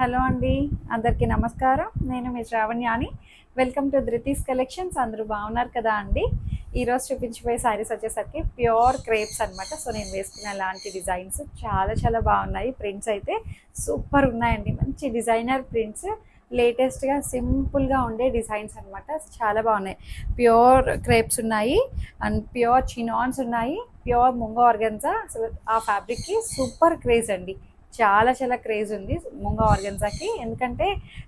Hello అండి, అందరికీ నమస్కారం. నేను మీ శ్రావణ్యాని. Welcome to Dhruti's collections. అందరూ బాగున్నారు కదా అండి. ఈరోజు చూపించిపోయే శారీస్ వచ్చేసరికి ప్యూర్ క్రేప్స్ అనమాట. సో నేను వేసుకున్న అలాంటి డిజైన్స్ చాలా చాలా బాగున్నాయి. ప్రింట్స్ అయితే సూపర్ ఉన్నాయండి. మంచి డిజైనర్ ప్రింట్స్, లేటెస్ట్గా సింపుల్గా ఉండే డిజైన్స్ అనమాట. చాలా బాగున్నాయి. ప్యూర్ క్రేప్స్ ఉన్నాయి అండ్ ప్యూర్ చినాన్స్ ఉన్నాయి, ప్యూర్ ముంగ ఆర్గన్జా. అసలు ఆ ఫ్యాబ్రిక్కి సూపర్ క్రేజ్ అండి. చాలా చాలా క్రేజ్ ఉంది ముంగ ఆర్గన్జాకి. ఎందుకంటే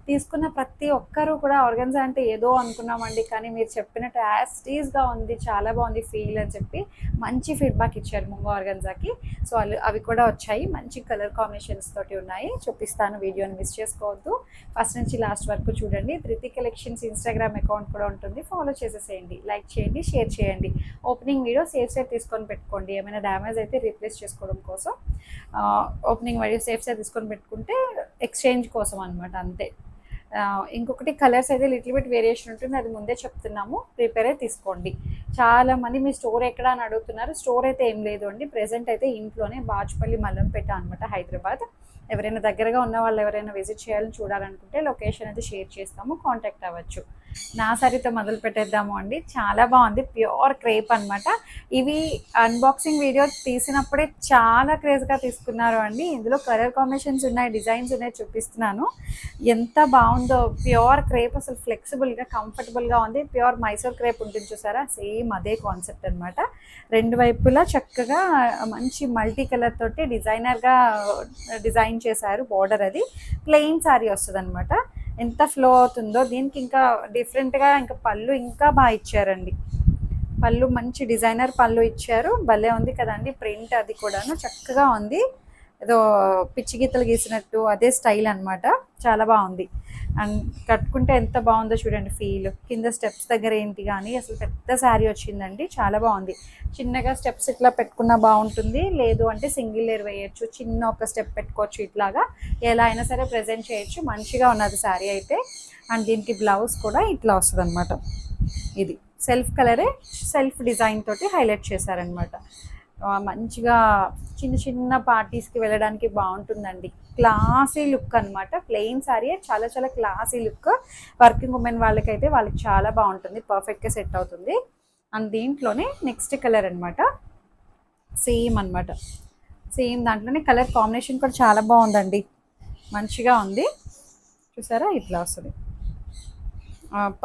తీసుకున్న ప్రతి ఒక్కరూ కూడా ఆర్గన్జా అంటే ఏదో అనుకున్నామండి, కానీ మీరు చెప్పినట్టు యాస్టీస్గా ఉంది, చాలా బాగుంది ఫీల్ అని చెప్పి మంచి ఫీడ్బ్యాక్ ఇచ్చారు ముంగ ఆర్గన్జాకి. సో అవి కూడా వచ్చాయి. మంచి కలర్ కాంబినేషన్స్ తోటి ఉన్నాయి. చూపిస్తాను, వీడియోని మిస్ చేసుకోవద్దు. ఫస్ట్ నుంచి లాస్ట్ వరకు చూడండి. ధృతి కలెక్షన్స్ ఇన్స్టాగ్రామ్ అకౌంట్ కూడా ఉంటుంది, ఫాలో చేసేసేయండి, లైక్ చేయండి, షేర్ చేయండి. ఓపెనింగ్ వీడియో సేఫ్ సైడ్ తీసుకొని పెట్టుకోండి. ఏమైనా డ్యామేజ్ అయితే రీప్లేస్ చేసుకోవడం కోసం. ఓపెనింగ్ వీడియో సేఫ్ సైడ్ తీసుకొని పెట్టుకుంటే ఎక్స్చేంజ్ కోసం అనమాట, అంతే. ఇంకొకటి కలర్స్ అయితే లిటిల్ బిట్ వేరియేషన్ ఉంటుంది, అది ముందే చెప్తున్నాము, ప్రిపేర్ అయి తీసుకోండి. చాలామంది మీ స్టోర్ ఎక్కడ అని అడుగుతున్నారు. స్టోర్ అయితే ఏం లేదు అండి, ప్రెసెంట్ అయితే ఇంట్లోనే బాచుపల్లి మల్లంపేట అనమాట, హైదరాబాద్. ఎవరైనా దగ్గరగా ఉన్న వాళ్ళు ఎవరైనా విజిట్ చేయాలని చూడాలనుకుంటే లొకేషన్ అయితే షేర్ చేస్తాము, కాంటాక్ట్ అవ్వచ్చు. నా సారీతో మొదలు పెట్టేద్దాము అండి. చాలా బాగుంది, ప్యూర్ క్రేప్ అనమాట. ఇవి అన్బాక్సింగ్ వీడియో తీసినప్పుడే చాలా క్రేజ్గా తీసుకున్నారు అండి. ఇందులో కలర్ కాంబినేషన్స్ ఉన్నాయి, డిజైన్స్ ఉన్నాయి, చూపిస్తున్నాను. ఎంత బాగుందో. ప్యూర్ క్రేప్, అసలు ఫ్లెక్సిబుల్గా కంఫర్టబుల్గా ఉంది. ప్యూర్ మైసూర్ క్రేప్ ఉంటుంది చూసారా, సేమ్ అదే కాన్సెప్ట్ అనమాట. రెండు వైపులా చక్కగా మంచి మల్టీ కలర్ తోటి డిజైనర్గా డిజైన్ చేశారు. బార్డర్ అది ప్లెయిన్ శారీ వస్తుంది అనమాట. ఎంత ఫ్లో అవుతుందో దీనికి. ఇంకా డిఫరెంట్గా ఇంకా పళ్ళు ఇంకా బాగా ఇచ్చారండి. పళ్ళు మంచి డిజైనర్ పళ్ళు ఇచ్చారు, భలే ఉంది కదండి. ప్రింట్ అది కూడాను చక్కగా ఉంది, ఏదో పిచ్చి గీతలు గీసినట్టు అదే స్టైల్ అనమాట. చాలా బాగుంది. అండ్ కట్టుకుంటే ఎంత బాగుందో చూడండి ఫీల్. కింద స్టెప్స్ దగ్గర ఏంటి కానీ అసలు పెద్ద శారీ వచ్చిందండి, చాలా బాగుంది. చిన్నగా స్టెప్స్ ఇట్లా పెట్టుకున్నా బాగుంటుంది, లేదు అంటే సింగిల్ లేయర్ వేయచ్చు, చిన్న ఒక స్టెప్ పెట్టుకోవచ్చు, ఇట్లాగా ఎలా అయినా సరే ప్రజెంట్ చేయొచ్చు. మంచిగా ఉన్నది శారీ అయితే. అండ్ దీనికి బ్లౌజ్ కూడా ఇట్లా వస్తుంది అనమాట. ఇది సెల్ఫ్ కలరే, సెల్ఫ్ డిజైన్ తోటి హైలైట్ చేశారనమాట. మంచిగా చిన్న చిన్న పార్టీస్కి వెళ్ళడానికి బాగుంటుందండి. క్లాసీ లుక్ అనమాట. ప్లెయిన్ శారీ, చాలా చాలా క్లాసీ లుక్. వర్కింగ్ ఉమెన్ వాళ్ళకైతే వాళ్ళకి చాలా బాగుంటుంది, పర్ఫెక్ట్గా సెట్ అవుతుంది. అండ్ దీంట్లోనే నెక్స్ట్ కలర్ అనమాట, సేమ్ అనమాట. సేమ్ దాంట్లోనే కలర్ కాంబినేషన్ కూడా చాలా బాగుందండి, మంచిగా ఉంది. చూసారా, ఇట్లా వస్తుంది.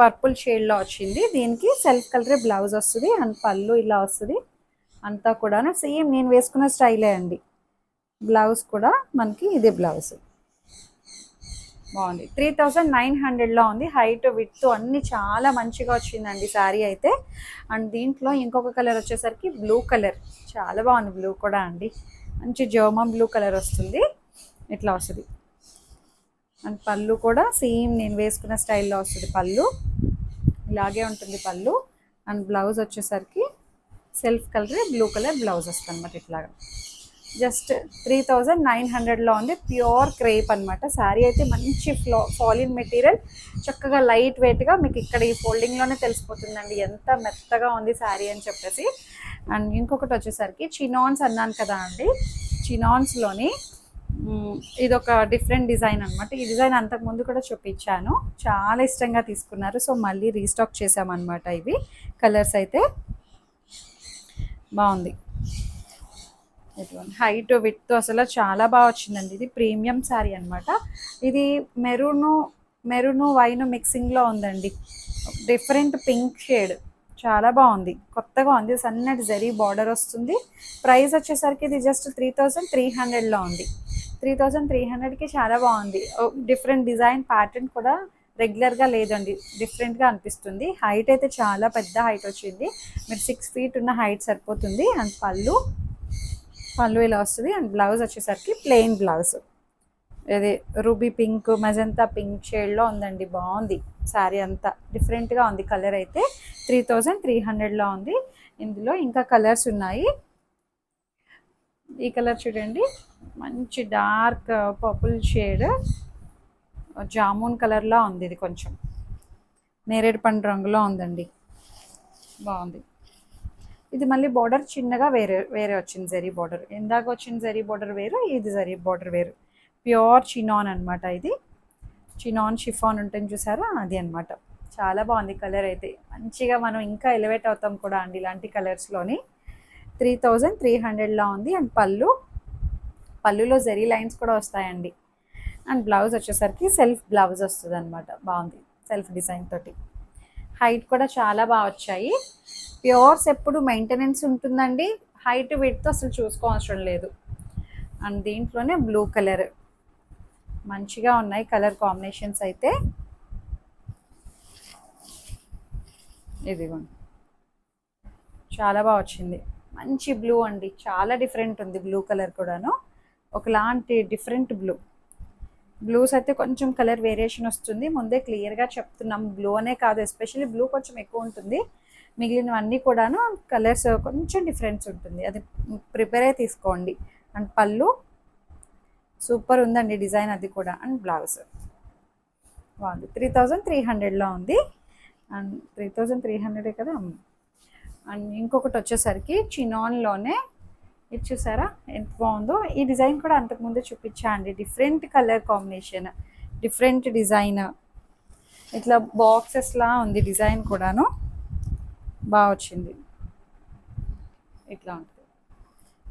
పర్పుల్ షేడ్లో వచ్చింది. దీనికి సెల్ఫ్ కలరే బ్లౌజ్ వస్తుంది అండ్ పళ్ళు ఇలా వస్తుంది. అంతా కూడా సేమ్ నేను వేసుకున్న స్టైలే అండి. బ్లౌజ్ కూడా మనకి ఇదే బ్లౌజ్. బాగుంది. 3900లో ఉంది. హైట్ విత్ అన్నీ చాలా మంచిగా వచ్చిందండి శారీ అయితే. అండ్ దీంట్లో ఇంకొక కలర్ వచ్చేసరికి బ్లూ కలర్, చాలా బాగుంది. బ్లూ కూడా అండి, మంచి జర్మన్ బ్లూ కలర్ వస్తుంది, ఇట్లా వస్తుంది. అండ్ పళ్ళు కూడా సేమ్ నేను వేసుకున్న స్టైల్లో వస్తుంది. పళ్ళు ఇలాగే ఉంటుంది పళ్ళు. అండ్ బ్లౌజ్ వచ్చేసరికి self colour blue colour blouse వస్తుంది అనమాట. ఇట్లాగా జస్ట్ 3900లో ఉంది. ప్యూర్ క్రేప్ అనమాట. శారీ అయితే మంచి ఫాలిన్ మెటీరియల్, చక్కగా లైట్ వెయిట్గా. మీకు ఇక్కడ ఈ ఫోల్డింగ్లోనే తెలిసిపోతుందండి ఎంత మెత్తగా ఉంది శారీ అని చెప్పేసి. అండ్ ఇంకొకటి వచ్చేసరికి చినాన్స్ అన్నాను కదా అండి, చినాన్స్లోని ఇదొక డిఫరెంట్ డిజైన్ అనమాట. ఈ డిజైన్ అంతకుముందు కూడా చూపించాను, చాలా ఇష్టంగా తీసుకున్నారు. సో మళ్ళీ రీస్టాక్ చేసామన్నమాట. ఇవి కలర్స్ అయితే బాగుంది. హైట్ విత్ అసలు చాలా బాగా వచ్చిందండి. ఇది ప్రీమియం శారీ అనమాట. ఇది మెరూను వైన్ మిక్సింగ్లో ఉందండి. డిఫరెంట్ పింక్ షేడ్, చాలా బాగుంది, కొత్తగా ఉంది. సన్నటి జరీ బార్డర్ వస్తుంది. ప్రైస్ వచ్చేసరికి ఇది జస్ట్ 3300లో ఉంది. 3300కి చాలా బాగుంది. డిఫరెంట్ డిజైన్ ప్యాటర్న్ కూడా రెగ్యులర్గా లేదండి, డిఫరెంట్గా అనిపిస్తుంది. హైట్ అయితే చాలా పెద్ద హైట్ వచ్చింది. మీరు 6 feet ఉన్న హైట్ సరిపోతుంది. అండ్ పళ్ళు ఇలా వస్తుంది. అండ్ బ్లౌజ్ వచ్చేసరికి ప్లెయిన్ బ్లౌజ్. ఇది రూబీ పింక్, మజంతా పింక్ షేడ్లో ఉందండి. బాగుంది శారీ అంతా, డిఫరెంట్గా ఉంది. కలర్ అయితే 3300లో ఉంది. ఇందులో ఇంకా కలర్స్ ఉన్నాయి. ఈ కలర్ చూడండి, మంచి డార్క్ పర్పుల్ షేడ్, జామున్ కలర్లో ఉంది. ఇది కొంచెం నేరేడు పండు రంగులో ఉందండి, బాగుంది. ఇది మళ్ళీ బార్డర్ చిన్నగా వేరే వేరే వచ్చింది. జరీ బార్డర్ ఇందాక వచ్చిన జరీ బార్డర్ వేరు, ఇది జరీ బార్డర్ వేరు. ప్యూర్ చినాన్ అనమాట. ఇది చినాన్ షిఫాన్ ఉంటుంది చూసారా, అది అనమాట. చాలా బాగుంది కలర్ అయితే. మంచిగా మనం ఇంకా ఎలివేట్ అవుతాం కూడా అండి ఇలాంటి కలర్స్లోని. 3300లో ఉంది. అండ్ పళ్ళులో జెరీ లైన్స్ కూడా వస్తాయండి. అండ్ బ్లౌజ్ వచ్చేసరికి సెల్ఫ్ బ్లౌజ్ వస్తుంది అనమాట. బాగుంది సెల్ఫ్ డిజైన్ తోటి. హైట్ కూడా చాలా బాగా వచ్చాయి. ప్యూర్స్ ఎప్పుడు మెయింటెనెన్స్ ఉంటుందండి. హైట్ విడ్త్ అసలు చూసుకోవసరం లేదు. అండ్ దీంట్లోనే బ్లూ కలర్ మంచిగా ఉన్నాయి కలర్ కాంబినేషన్స్ అయితే. ఇదిగోండి చాలా బాగా వచ్చింది. మంచి బ్లూ అండి, చాలా డిఫరెంట్ ఉంది బ్లూ కలర్ కూడాను. ఒకలాంటి డిఫరెంట్ బ్లూస్ అయితే కొంచెం కలర్ వేరియేషన్ వస్తుంది. ముందే క్లియర్గా చెప్తున్నాం, బ్లూ అనే కాదు, ఎస్పెషల్లీ బ్లూ కొంచెం ఎక్కువ ఉంటుంది. మిగిలినవన్నీ కూడాను కలర్స్ కొంచెం డిఫరెన్స్ ఉంటుంది, అది ప్రిపేర్ అయి తీసుకోండి. అండ్ పళ్ళు సూపర్ ఉందండి డిజైన్, అది కూడా. అండ్ బ్లౌజ్ బాగుంది. 3300లో ఉంది. అండ్ 3300 కదా. అండ్ ఇంకొకటి వచ్చేసరికి చినాన్లోనే ఇది చూసారా ఎంత బాగుందో. ఈ డిజైన్ కూడా అంతకుముందు చూపించా అండి. Different colour combination, different design, ఇట్లా బాక్సెస్లా ఉంది డిజైన్ కూడాను. బాగా వచ్చింది. ఇట్లా ఉంటుంది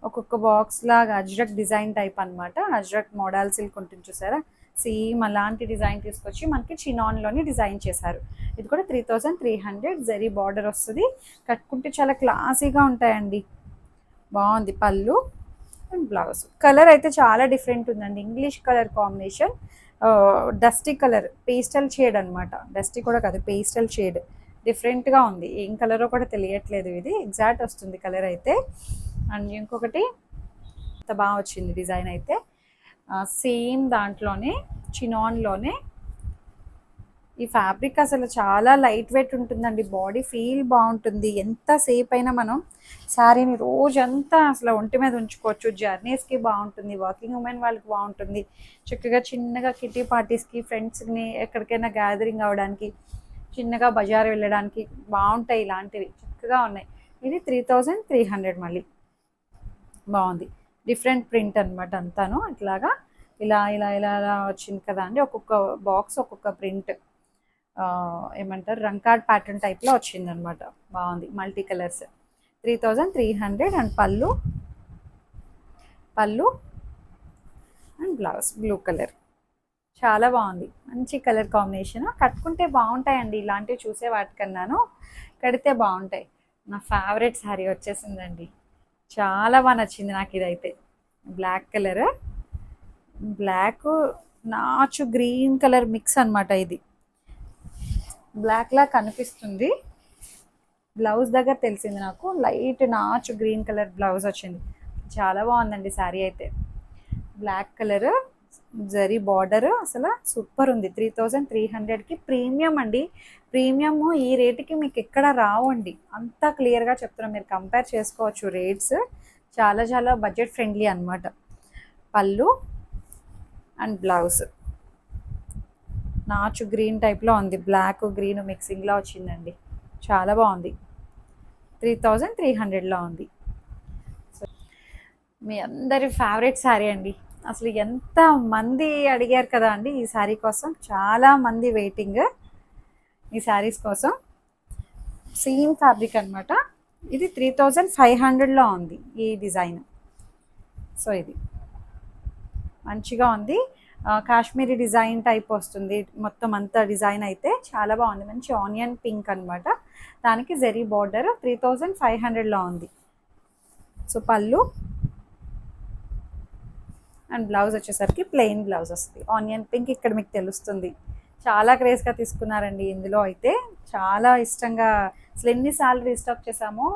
ఒక్కొక్క బాక్స్ లాగా అజ్రక్ డిజైన్ టైప్ అనమాట. అజ్రక్ మోడల్ సిల్క్ ఉంటుంది చూసారా, సేమ్ అలాంటి డిజైన్ తీసుకొచ్చి మనకి చినాన్లోని డిజైన్ చేశారు. ఇది కూడా 3300. జరీ బార్డర్ వస్తుంది. కట్టుకుంటే చాలా క్లాసీగా ఉంటాయండి. బాగుంది పళ్ళు అండ్ బ్లౌజ్. కలర్ అయితే చాలా డిఫరెంట్ ఉందండి. English colour combination, dusty colour, pastel shade అనమాట. డస్టీ కూడా కాదు, పేస్టల్ షేడ్. డిఫరెంట్గా ఉంది, ఏం కలరో కూడా తెలియట్లేదు. ఇది ఎగ్జాక్ట్ వస్తుంది కలర్ అయితే. అండ్ ఇంకొకటి అంత బాగా వచ్చింది డిజైన్ అయితే. సేమ్ దాంట్లోనే చినాన్లోనే ఈ ఫ్యాబ్రిక్ అసలు చాలా లైట్ వెయిట్ ఉంటుందండి. బాడీ ఫీల్ బాగుంటుంది. ఎంతసేపు అయినా మనం శారీని రోజంతా అసలు ఒంటి మీద ఉంచుకోవచ్చు. జర్నీస్కి బాగుంటుంది, వర్కింగ్ ఉమెన్ వాళ్ళకి బాగుంటుంది. చక్కగా చిన్నగా కిటీ పార్టీస్కి, ఫ్రెండ్స్ని ఎక్కడికైనా గ్యాదరింగ్ అవ్వడానికి, చిన్నగా బజార్ వెళ్ళడానికి బాగుంటాయి. ఇలాంటివి చక్కగా ఉన్నాయి. ఇది 3300 మళ్ళీ. బాగుంది. డిఫరెంట్ ప్రింట్ అనమాట అంతాను. ఇట్లాగా ఇలా ఇలా ఇలా ఇలా వచ్చింది కదా అండి. ఒక్కొక్క బాక్స్ ఒక్కొక్క ప్రింట్, ఏమంటారు, రంకాడ్ ప్యాటర్న్ టైప్లో వచ్చిందనమాట. బాగుంది. Multi colours. 3300. అండ్ పళ్ళు అండ్ బ్లౌజ్ బ్లూ కలర్. చాలా బాగుంది. మంచి కలర్ కాంబినేషన్. కట్టుకుంటే బాగుంటాయండి ఇలాంటివి చూసే వాటికన్నాను కడితే బాగుంటాయి. నా ఫేవరెట్ శారీ వచ్చేసిందండి. చాలా బాగా నచ్చింది నాకు ఇదైతే. బ్లాక్ కలర్, బ్లాక్ నాచు గ్రీన్ కలర్ మిక్స్ అనమాట. ఇది బ్లాక్లా కనిపిస్తుంది, బ్లౌజ్ దగ్గర తెలిసింది నాకు. లైట్ నాచు గ్రీన్ కలర్ బ్లౌజ్ వచ్చింది. చాలా బాగుందండి శారీ అయితే. బ్లాక్ కలర్ జరీ బార్డర్ అసలు సూపర్ ఉంది. 3300కి ప్రీమియం అండి. ప్రీమియం ఈ రేటుకి మీకు ఎక్కడ రావండి. అంతా క్లియర్గా చెప్తున్నాం, మీరు కంపేర్ చేసుకోవచ్చు రేట్స్. చాలా చాలా బడ్జెట్ ఫ్రెండ్లీ అనమాట. పళ్ళు అండ్ బ్లౌజ్ నాచు గ్రీన్ టైప్లో ఉంది. బ్లాక్ గ్రీన్ మిక్సింగ్లో వచ్చిందండి. చాలా బాగుంది. 3300లో ఉంది. మీ అందరి ఫేవరెట్ శారీ అండి. అసలు ఎంత మంది అడిగారు కదా అండి ఈ శారీ కోసం. చాలా మంది వెయిటింగ్ ఈ శారీస్ కోసం. సేమ్ ఫ్యాబ్రిక్ అనమాట. ఇది 3500లో ఉంది ఈ డిజైన్. సో ఇది మంచిగా ఉంది. కాశ్మీరీ డిజైన్ టైప్ వస్తుంది మొత్తం అంతా. డిజైన్ అయితే చాలా బాగుంది. మంచి ఆనియన్ పింక్ అనమాట. దానికి జరీ బార్డర్. 3500లో ఉంది. సో పళ్ళు అండ్ బ్లౌజ్ వచ్చేసరికి ప్లెయిన్ బ్లౌజ్ వస్తుంది. ఆనియన్ పింక్ ఇక్కడ మీకు తెలుస్తుంది. చాలా క్రేజ్గా తీసుకున్నారండి ఇందులో అయితే. చాలా ఇష్టంగా అసలు ఎన్నిసార్లు రీస్టాక్ చేసామో,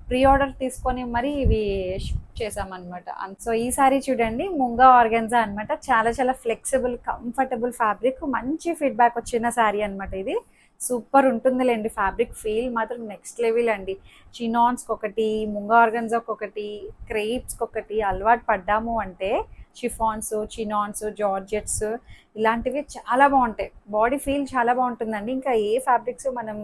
ప్రీ ఆర్డర్ తీసుకొని మరి ఇవి షిప్ చేసామన్నమాట. సో ఈ సారీ చూడండి, ముంగా ఆర్గెన్జా అనమాట. చాలా చాలా ఫ్లెక్సిబుల్, కంఫర్టబుల్ ఫ్యాబ్రిక్. మంచి ఫీడ్బ్యాక్ వచ్చిన శారీ అనమాట ఇది. సూపర్ ఉంటుందిలేండి. ఫ్యాబ్రిక్ ఫీల్ మాత్రం నెక్స్ట్ లెవెల్ అండి. చినాన్స్కి ఒకటి, ముంగా ఆర్గెన్జాకి ఒకటి, క్రేప్స్కి ఒకటి అలవాటు పడ్డాము అంటే షిఫాన్స్, చినాన్స్, జార్జెట్స్ ఇలాంటివి చాలా బాగుంటాయి. బాడీ ఫీల్ చాలా బాగుంటుందండి. ఇంకా ఏ ఫ్యాబ్రిక్స్ మనం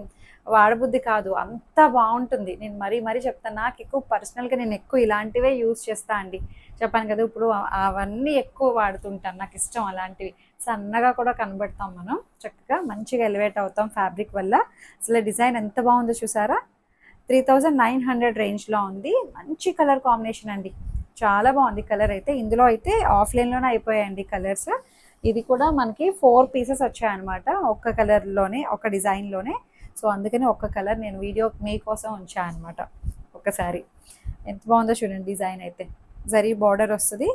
వాడబుద్ధి కాదు, అంత బాగుంటుంది. నేను మరీ చెప్తాను, నాకు ఎక్కువ పర్సనల్గా నేను ఎక్కువ ఇలాంటివే యూజ్ చేస్తా అండి. చెప్పాను కదా, ఇప్పుడు అవన్నీ ఎక్కువ వాడుతుంటాను, నాకు ఇష్టం అలాంటివి. సన్నగా కూడా కనబడతాం మనం, చక్కగా మంచిగా ఎలివేట్ అవుతాం ఫ్యాబ్రిక్ వల్ల. అసలు డిజైన్ ఎంత బాగుందో చూసారా. 3900 రేంజ్లో ఉంది. మంచి కలర్ కాంబినేషన్ అండి, చాలా బాగుంది కలర్ అయితే. ఇందులో అయితే ఆఫ్లైన్లోనే అయిపోయాయండి కలర్స్. ఇది కూడా మనకి 4 పీసెస్ వచ్చాయన్నమాట, ఒక్క కలర్లోనే, ఒక డిజైన్లోనే. సో అందుకని ఒక్క కలర్ నేను వీడియో మీకోసం ఉంచాను అనమాట. ఒకసారి ఎంత బాగుందో చూడండి డిజైన్ అయితే. జరీ బార్డర్ వస్తుంది,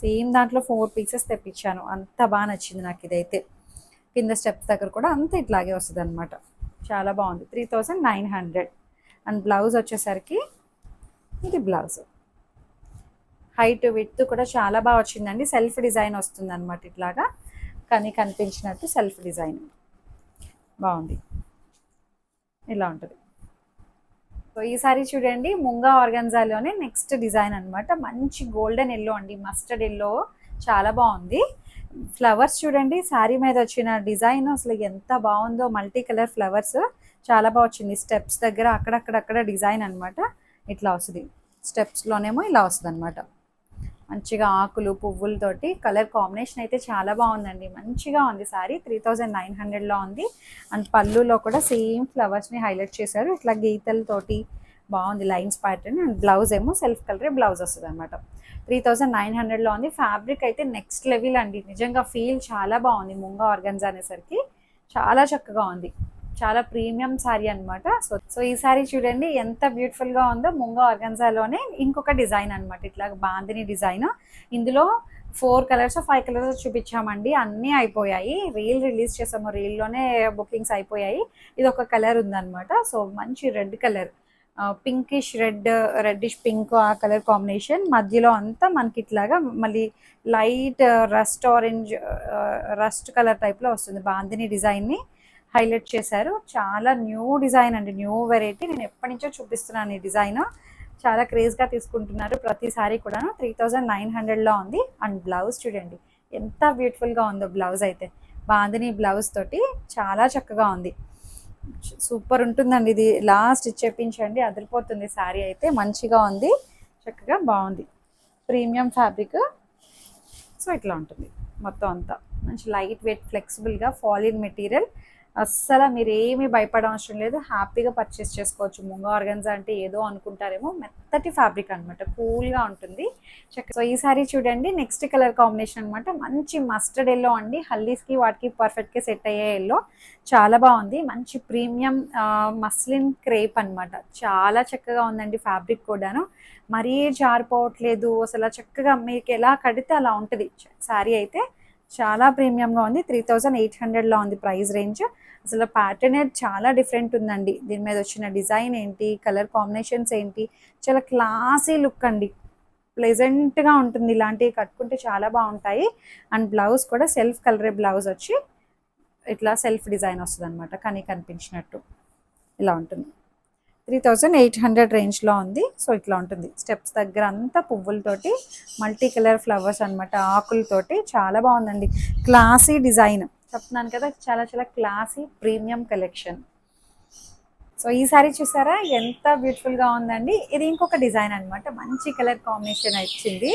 సేమ్ దాంట్లో 4 పీసెస్ తెప్పించాను, అంత బాగా నచ్చింది నాకు ఇదైతే. కింద స్టెప్స్ దగ్గర కూడా అంతా ఇట్లాగే వస్తుంది అనమాట, చాలా బాగుంది. 3900. అండ్ బ్లౌజ్ వచ్చేసరికి ఇది బ్లౌజ్ హైట్ విడ్త్ కూడా చాలా బాగా వచ్చిందండి. సెల్ఫ్ డిజైన్ వస్తుంది అనమాట, ఇట్లాగా కానీ కనిపించినట్టు సెల్ఫ్ డిజైన్ బాగుంది, ఇలా ఉంటుంది. సో ఈ సారీ చూడండి, ముంగా ఆర్గన్జాలోనే నెక్స్ట్ డిజైన్ అనమాట. మంచి గోల్డెన్ ఎల్లో అండి, మస్టర్డ్ ఎల్లో, చాలా బాగుంది. ఫ్లవర్స్ చూడండి, శారీ మీద వచ్చిన డిజైన్ అసలు ఎంత బాగుందో. మల్టీ కలర్ ఫ్లవర్స్ చాలా బాగా వచ్చింది. స్టెప్స్ దగ్గర అక్కడక్కడక్కడ డిజైన్ అనమాట, ఇట్లా వస్తుంది. స్టెప్స్లోనేమో ఇలా వస్తుంది అనమాట, మంచిగా ఆకులు పువ్వులతోటి. కలర్ కాంబినేషన్ అయితే చాలా బాగుందండి, మంచిగా ఉంది సారీ. 3900లో ఉంది. అండ్ పళ్ళులో కూడా సేమ్ ఫ్లవర్స్ని హైలైట్ చేశారు, ఇట్లా గీతలతోటి బాగుంది, లైన్స్ ప్యాటర్న్. అండ్ బ్లౌజ్ ఏమో సెల్ఫ్ కలరే బ్లౌజ్ వస్తుంది అనమాట. 3900లో ఉంది. ఫ్యాబ్రిక్ అయితే నెక్స్ట్ లెవెల్ అండి, నిజంగా ఫీల్ చాలా బాగుంది. ముంగా ఆర్గన్జా అనేసరికి చాలా చక్కగా ఉంది, చాలా ప్రీమియం శారీ అనమాట. సో ఈ శారీ చూడండి ఎంత బ్యూటిఫుల్ గా ఉందో. ముంగా ఆర్గన్జాలోనే ఇంకొక డిజైన్ అనమాట, ఇట్లా బాందిని డిజైన్. ఇందులో 4 కలర్స్ 5 కలర్స్ చూపించామండి, అన్నీ అయిపోయాయి. రీల్ రిలీజ్ చేసాము, రీల్లోనే బుకింగ్స్ అయిపోయాయి. ఇది ఒక కలర్ ఉందన్నమాట. సో మంచి red colour, pinkish red, reddish pink, ఆ కలర్ కాంబినేషన్. మధ్యలో అంతా మనకి ఇట్లాగా మళ్ళీ light rust orange, rust colour టైప్లో వస్తుంది. బాందిని డిజైన్ని హైలైట్ చేశారు. చాలా న్యూ డిజైన్ అండి, న్యూ వెరైటీ. నేను ఎప్పటి నుంచో చూపిస్తున్నాను ఈ డిజైన్, చాలా క్రేజ్గా తీసుకుంటున్నారు ప్రతిసారి కూడా. 3900లో ఉంది. అండ్ బ్లౌజ్ చూడండి ఎంత బ్యూటిఫుల్గా ఉందో. బ్లౌజ్ అయితే బాందిని బ్లౌజ్ తోటి చాలా చక్కగా ఉంది, సూపర్ ఉంటుందండి ఇది. లాస్ట్ చెప్పించండి, అదిరిపోతుంది శారీ అయితే. మంచిగా ఉంది, చక్కగా బాగుంది, ప్రీమియం ఫ్యాబ్రిక్. సో ఇట్లా ఉంటుంది మొత్తం అంతా, మంచి లైట్ వెయిట్ ఫ్లెక్సిబుల్గా ఫాలిన్ మెటీరియల్. అస్సలు మీరు ఏమీ భయపడవసరం లేదు, హ్యాపీగా పర్చేస్ చేసుకోవచ్చు. ముంగా ఆర్గన్జా అంటే ఏదో అనుకుంటారేమో, మెత్తటి ఫ్యాబ్రిక్ అనమాట, కూల్గా ఉంటుంది. సో ఈ సారీ చూడండి, నెక్స్ట్ కలర్ కాంబినేషన్ అనమాట. మంచి మస్టర్డ్ ఎల్లో అండి, హల్దీస్కి వాటికి పర్ఫెక్ట్గా సెట్ అయ్యే ఎల్లో, చాలా బాగుంది. మంచి ప్రీమియం మస్లిన్ క్రేప్ అనమాట, చాలా చక్కగా ఉందండి ఫ్యాబ్రిక్ కూడాను. మరీ జారిపోవట్లేదు అసలు, చక్కగా మీకు ఎలా కడితే అలా ఉంటుంది శారీ అయితే. చాలా ప్రీమియంగా ఉంది. 3800లో ఉంది ప్రైస్ రేంజ్. అసలు ప్యాటర్న్ చాలా డిఫరెంట్ ఉందండి. దీని మీద వచ్చిన డిజైన్ ఏంటి, కలర్ కాంబినేషన్స్ ఏంటి, చాలా క్లాసీ లుక్ అండి, ప్లెజెంట్గా ఉంటుంది. ఇలాంటివి కట్టుకుంటే చాలా బాగుంటాయి. అండ్ బ్లౌజ్ కూడా సెల్ఫ్ కలరే బ్లౌజ్ వచ్చి ఇట్లా సెల్ఫ్ డిజైన్ వస్తుంది అనమాట, కానీ కనిపించినట్టు ఇలా ఉంటుంది. 3800 రేంజ్లో ఉంది. సో ఇట్లా ఉంటుంది, స్టెప్స్ దగ్గర అంతా పువ్వులతోటి మల్టీ కలర్ ఫ్లవర్స్ అనమాట, ఆకులతోటి. చాలా బాగుందండి, క్లాసీ డిజైన్. చెప్తున్నాను కదా, చాలా చాలా క్లాసీ ప్రీమియం కలెక్షన్. సో ఈ సారీ చూసారా ఎంత బ్యూటిఫుల్గా ఉందండి. ఇది ఇంకొక డిజైన్ అనమాట, మంచి కలర్ కాంబినేషన్ వచ్చింది,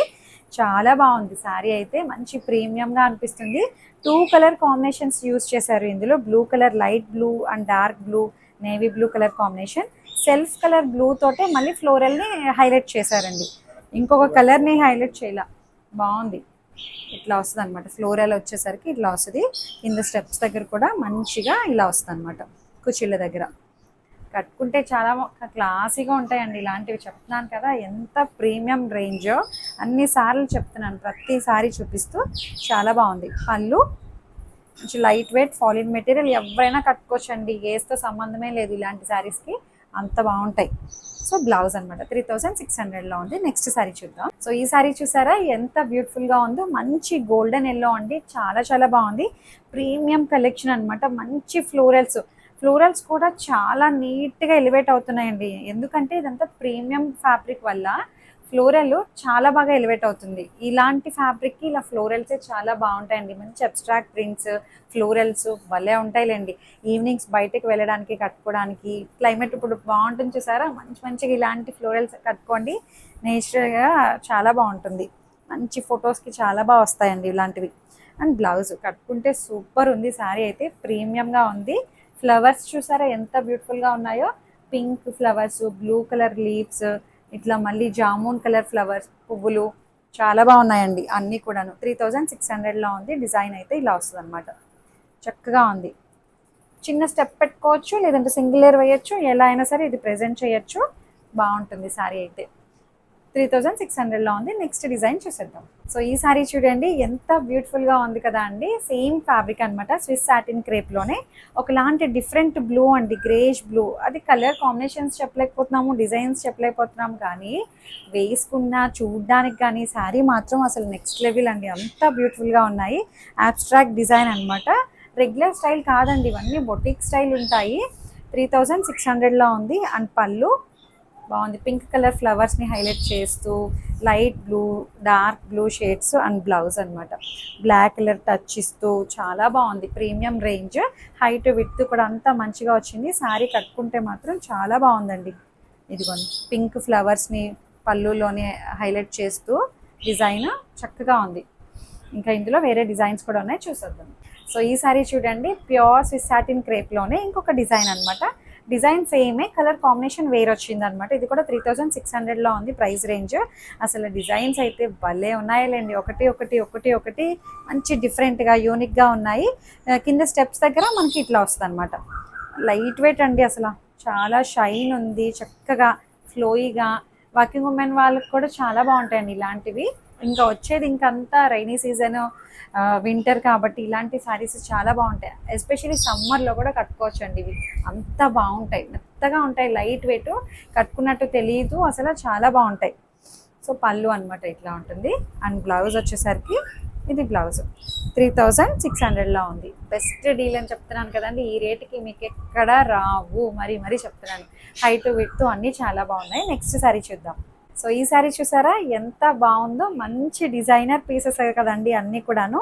చాలా బాగుంది శారీ అయితే. మంచి ప్రీమియంగా అనిపిస్తుంది. 2 కలర్ కాంబినేషన్స్ యూజ్ చేశారు ఇందులో, blue colour, light blue and dark blue, navy blue colour combination. Self colour blue తోటే మళ్ళీ ఫ్లోరల్ని హైలైట్ చేశారండి, ఇంకొక కలర్ని హైలైట్ చేయాల. బాగుంది, ఇట్లా వస్తుంది అనమాట. ఫ్లోరల్ వచ్చేసరికి ఇట్లా వస్తుంది. కింద స్టెప్స్ దగ్గర కూడా మంచిగా ఇలా వస్తుంది అనమాట, కుర్చీల దగ్గర కట్టుకుంటే చాలా క్లాసీగా ఉంటాయండి ఇలాంటివి. చెప్తున్నాను కదా ఎంత ప్రీమియం రేంజో, అన్నిసార్లు చెప్తున్నాను, ప్రతిసారి చూపిస్తూ. చాలా బాగుంది. పళ్ళు మంచి లైట్ వెయిట్ ఫాలిన్ మెటీరియల్, ఎవరైనా కట్టుకోవచ్చండి, ఏస్తో సంబంధమే లేదు ఇలాంటి శారీస్కి, అంత బాగుంటాయి. సో బ్లౌజ్ అనమాట 3600లో ఉంది. నెక్స్ట్ శారీ చూద్దాం. సో ఈ శారీ చూసారా ఎంత బ్యూటిఫుల్గా ఉందో, మంచి గోల్డెన్ ఎల్లో అండి, చాలా చాలా బాగుంది. ప్రీమియం కలెక్షన్ అనమాట, మంచి ఫ్లోరల్స్ కూడా చాలా నీట్గా ఎలివేట్ అవుతున్నాయండి. ఎందుకంటే ఇదంతా ప్రీమియం ఫ్యాబ్రిక్ వల్ల ఫ్లోరల్ చాలా బాగా ఎలివేట్ అవుతుంది. ఇలాంటి ఫ్యాబ్రిక్కి ఇలా ఫ్లోరల్సే చాలా బాగుంటాయండి. మంచి అబ్స్ట్రాక్ట్ ప్రింట్స్, ఫ్లోరల్స్ భలే ఉంటాయిలేండి. ఈవినింగ్స్ బయటకు వెళ్ళడానికి, కట్టుకోవడానికి, క్లైమేట్ ఇప్పుడు బాగుంటుంది చూసారా, మంచిగా ఇలాంటి ఫ్లోరల్స్ కట్టుకోండి, నేచురల్గా చాలా బాగుంటుంది. మంచి ఫొటోస్కి చాలా బాగా వస్తాయండి ఇలాంటివి. అండ్ బ్లౌజ్ కట్టుకుంటే సూపర్ ఉంది. శారీ అయితే ప్రీమియంగా ఉంది. ఫ్లవర్స్ చూసారా ఎంత బ్యూటిఫుల్గా ఉన్నాయో. Pink flowers, blue colour leaves, ఇట్లా మళ్ళీ జామున్ కలర్ ఫ్లవర్స్ పువ్వులు చాలా బాగున్నాయండి అన్నీ కూడాను. 3600లో ఉంది. డిజైన్ అయితే ఇలా వస్తుంది అనమాట. చక్కగా ఉంది. చిన్న స్టెప్ పెట్టుకోవచ్చు, లేదంటే సింగిల్ లేయర్ వేయచ్చు, ఎలా అయినా సరే ఇది ప్రెజెంట్ చేయొచ్చు. బాగుంటుంది శారీ అయితే. 3600లో ఉంది. నెక్స్ట్ డిజైన్ చూసేద్దాం. సో ఈ శారీ చూడండి ఎంత బ్యూటిఫుల్గా ఉంది కదా అండి. సేమ్ ఫ్యాబ్రిక్ అనమాట. స్విస్ సాటిన్ క్రేప్లోనే ఒకలాంటి డిఫరెంట్ బ్లూ అండి, గ్రేష్ బ్లూ. అది కలర్ కాంబినేషన్స్ చెప్పలేకపోతున్నాము, డిజైన్స్ చెప్పలేకపోతున్నాము, కానీ వేసుకున్న చూడ్డానికి కానీ శారీ మాత్రం అసలు నెక్స్ట్ లెవెల్ అండి. అంత బ్యూటిఫుల్గా ఉన్నాయి. అబ్స్ట్రాక్ట్ డిజైన్ అనమాట. రెగ్యులర్ స్టైల్ కాదండి, ఇవన్నీ బొటిక్ స్టైల్ ఉంటాయి. 3600లో ఉంది. అండ్ పళ్ళు బాగుంది. పింక్ కలర్ ఫ్లవర్స్ని హైలైట్ చేస్తూ light blue, dark blue shades and blouse అనమాట. బ్లాక్ కలర్ టచ్ ఇస్తూ చాలా బాగుంది. Premium range. హైట్ విడ్త్ కూడా అంతా మంచిగా వచ్చింది. శారీ కట్టుకుంటే మాత్రం చాలా బాగుందండి. ఇదిగోండి పింక్ ఫ్లవర్స్ని పళ్ళులోనే హైలైట్ చేస్తూ డిజైన్ చక్కగా ఉంది. ఇంకా ఇందులో వేరే డిజైన్స్ కూడా ఉన్నాయి, చూసేద్దాం. సో ఈ సారీ చూడండి ప్యూర్ స్విస్ సాటిన్ క్రేప్లోనే ఇంకొక డిజైన్ అనమాట. డిజైన్ సేమే, కలర్ కాంబినేషన్ వేరే వచ్చింది అనమాట. ఇది కూడా 3600లో ఉంది ప్రైస్ రేంజ్. అసలు డిజైన్స్ అయితే భలే ఉన్నాయిలేండి. ఒకటి ఒకటి ఒకటి ఒకటి మంచి డిఫరెంట్గా యూనిక్గా ఉన్నాయి. కింద స్టెప్స్ దగ్గర మనకి ఇట్లా వస్తుంది అనమాట. లైట్ వెయిట్ అండి, అసలు చాలా షైన్ ఉంది. చక్కగా ఫ్లోయిగా వర్కింగ్ ఉమెన్ వాళ్ళకి కూడా చాలా బాగుంటాయండి ఇలాంటివి. ఇంకా వచ్చేది ఇంకంతా రైనీ సీజన్, వింటర్ కాబట్టి ఇలాంటి శారీస్ చాలా బాగుంటాయి. ఎస్పెషల్లీ సమ్మర్లో కూడా కట్టుకోవచ్చు అండి. ఇవి అంత బాగుంటాయి, మెత్తగా ఉంటాయి, లైట్ వెయిట్, కట్టుకున్నట్టు తెలియదు అసలు, చాలా బాగుంటాయి. సో పళ్ళు అనమాట ఇట్లా ఉంటుంది. అండ్ బ్లౌజ్ వచ్చేసరికి ఇది బ్లౌజ్ 3600లో ఉంది. బెస్ట్ డీల్ అని చెప్తున్నాను కదండి. ఈ రేటుకి మీకు ఎక్కడ రావు, మరీ చెప్తున్నాను. హైట్ విడ్త్ అన్నీ చాలా బాగున్నాయి. నెక్స్ట్ శారీ చూద్దాం. సో ఈ శారీ చూసారా ఎంత బాగుందో. మంచి డిజైనర్ పీసెస్ కదండి అన్నీ కూడాను.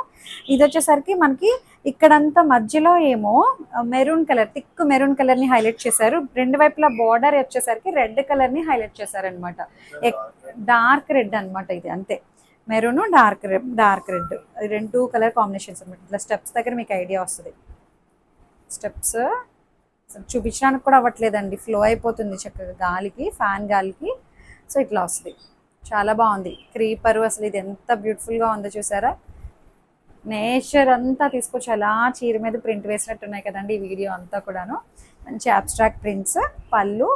ఇది వచ్చేసరికి మనకి ఇక్కడంతా మధ్యలో ఏమో మెరూన్ కలర్, థిక్ మెరూన్ కలర్ని హైలైట్ చేశారు. రెండు వైపులా బార్డర్ వచ్చేసరికి రెడ్ కలర్ని హైలైట్ చేశారనమాట. డార్క్ రెడ్ అనమాట ఇది, అంతే. మెరూన్ డార్క్ రెడ్, రెండు కలర్ కాంబినేషన్స్ అనమాట. ఇట్లా స్టెప్స్ దగ్గర మీకు ఐడియా వస్తుంది. స్టెప్స్ చూపించడానికి కూడా అవ్వట్లేదండి, ఫ్లో అయిపోతుంది చక్కగా గాలికి, ఫ్యాన్ గాలికి. సో ఇట్లా వస్తుంది. చాలా బాగుంది. క్రీపరు అసలు ఇది ఎంత బ్యూటిఫుల్గా ఉందో చూసారా. నేచర్ అంతా తీసుకొచ్చి అలా చీర మీద ప్రింట్ వేసినట్టున్నాయి కదండి ఈ వీడియో అంతా కూడాను. మంచి అబ్స్ట్రాక్ట్ ప్రింట్స్. పళ్ళు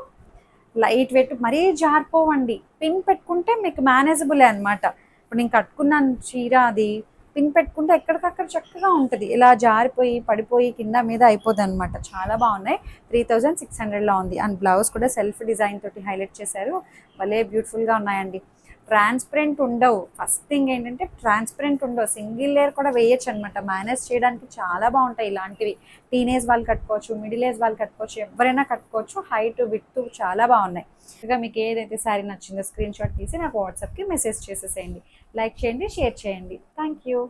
లైట్ వెయిట్, మరీ జారిపోవండి. పిన్ పెట్టుకుంటే మీకు మేనేజబులే అనమాట. ఇప్పుడు నేను కట్టుకున్నాను చీర, అది పిన్ పెట్టుకుంటే ఎక్కడికక్కడ చక్కగా ఉంటుంది. ఇలా జారిపోయి పడిపోయి కింద మీద అయిపోద్ది అనమాట. చాలా బాగున్నాయి. 3600లో ఉంది. అండ్ బ్లౌజ్ కూడా సెల్ఫ్ డిజైన్ తోటి హైలైట్ చేశారు. భలే బ్యూటిఫుల్గా ఉన్నాయండి. ట్రాన్స్పరెంట్ ఉండవు. ఫస్ట్ థింగ్ ఏంటంటే ట్రాన్స్పరెంట్ ఉండవు. సింగిల్ లేయర్ కూడా వేయచ్చు అనమాట. మేనేజ్ చేయడానికి చాలా బాగుంటాయి ఇలాంటివి. టీనేజ్ వాళ్ళు కట్టుకోవచ్చు, మిడిల్ ఏజ్ వాళ్ళు కట్టుకోవచ్చు, ఎవరైనా కట్టుకోవచ్చు. హైట్ విడ్త్ చాలా బాగున్నాయి. ఇక మీకు ఏదైతే శారీ నచ్చిందో స్క్రీన్ షాట్ తీసి నాకు వాట్సాప్కి మెసేజ్ చేసేసేయండి. లైక్ చేయండి, షేర్ చేయండి. Thank you.